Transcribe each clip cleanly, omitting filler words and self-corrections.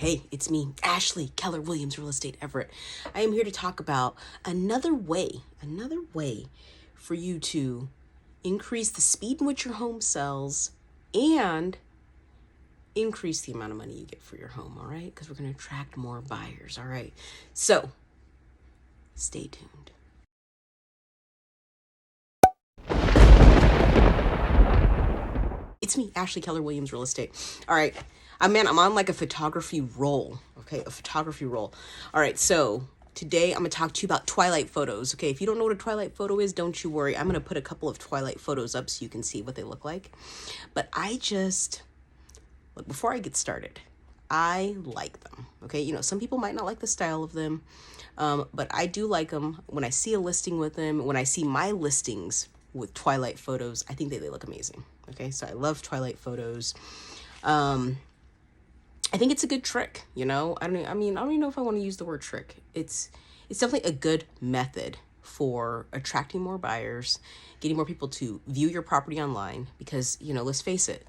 Hey, it's me, Ashley Keller Williams, Real Estate Everett. I am here to talk about another way for you to increase the speed in which your home sells and increase the amount of money you get for your home, all right? Because we're going to attract more buyers, all right? So, stay tuned. It's me, Ashley Keller Williams, Real Estate. All right. I'm on like a photography roll. Okay, a photography roll. All right, so today I'm gonna talk to you about Twilight photos. Okay, if you don't know what a Twilight photo is, don't you worry. I'm gonna put a couple of Twilight photos up so you can see what they look like. But look, before I get started, I like them. Okay, you know, some people might not like the style of them, but I do like them. When I see a listing with them, when I see my listings with Twilight photos, I think they look amazing. Okay, so I love Twilight photos. I think it's a good trick, you know. I don't even know if I want to use the word trick. It's definitely a good method for attracting more buyers, getting more people to view your property online because, you know, let's face it,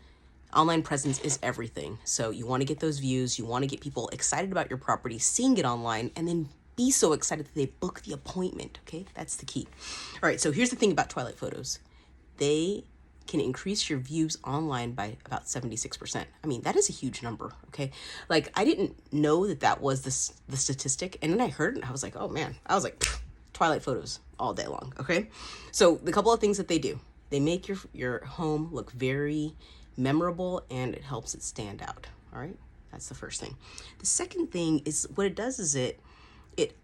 online presence is everything. So you want to get those views, you want to get people excited about your property, seeing it online, and then be so excited that they book the appointment, okay? That's the key. All right, so here's the thing about Twilight photos. They can increase your views online by about 76%. I mean, that is a huge number, okay? Like, I didn't know that was the statistic, and then I heard it, and I was like, oh man. I was like, Twilight photos all day long, okay? So the couple of things that they do, they make your home look very memorable, and it helps it stand out, all right? That's the first thing. The second thing is, what it does is it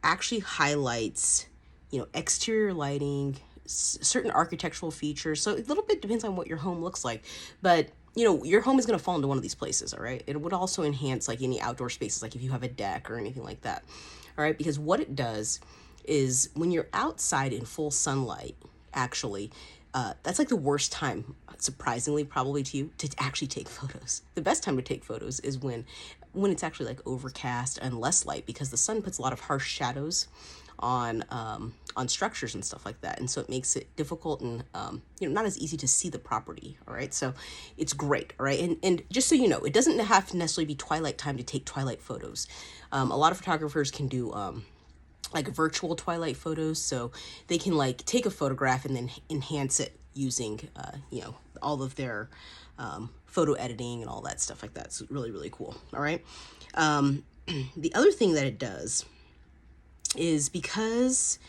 actually highlights, you know, exterior lighting, certain architectural features. So a little bit depends on what your home looks like, but you know, your home is going to fall into one of these places. All right. It would also enhance like any outdoor spaces, like if you have a deck or anything like that. All right. Because what it does is when you're outside in full sunlight, actually, that's like the worst time, surprisingly, probably to you, to actually take photos. The best time to take photos is when it's actually like overcast and less light, because the sun puts a lot of harsh shadows on structures and stuff like that, and so it makes it difficult and you know, not as easy to see the property. All right, so it's great. All right, and just so you know, it doesn't have to necessarily be twilight time to take Twilight photos. A lot of photographers can do like virtual Twilight photos, so they can like take a photograph and then enhance it using you know, all of their photo editing and all that stuff like that. It's really cool. All right, the other thing that it does is because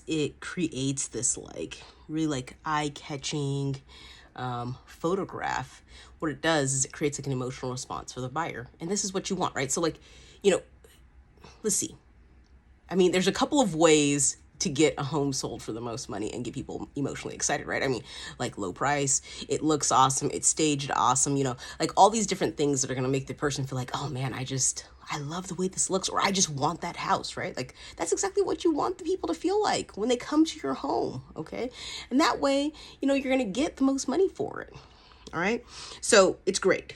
it creates this like really like eye-catching photograph, what it does is it creates like an emotional response for the buyer, and this is what you want, right? So like, you know, let's see, I mean, there's a couple of ways to get a home sold for the most money and get people emotionally excited, right? I mean, like low price, it looks awesome, it's staged awesome, you know, like all these different things that are going to make the person feel like, oh man, I love the way this looks, or I just want that house, right? Like that's exactly what you want the people to feel like when they come to your home, okay? And that way, you know, you're going to get the most money for it. All right? So, it's great.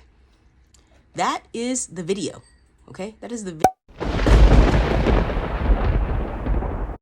That is the video. Okay? That is the video.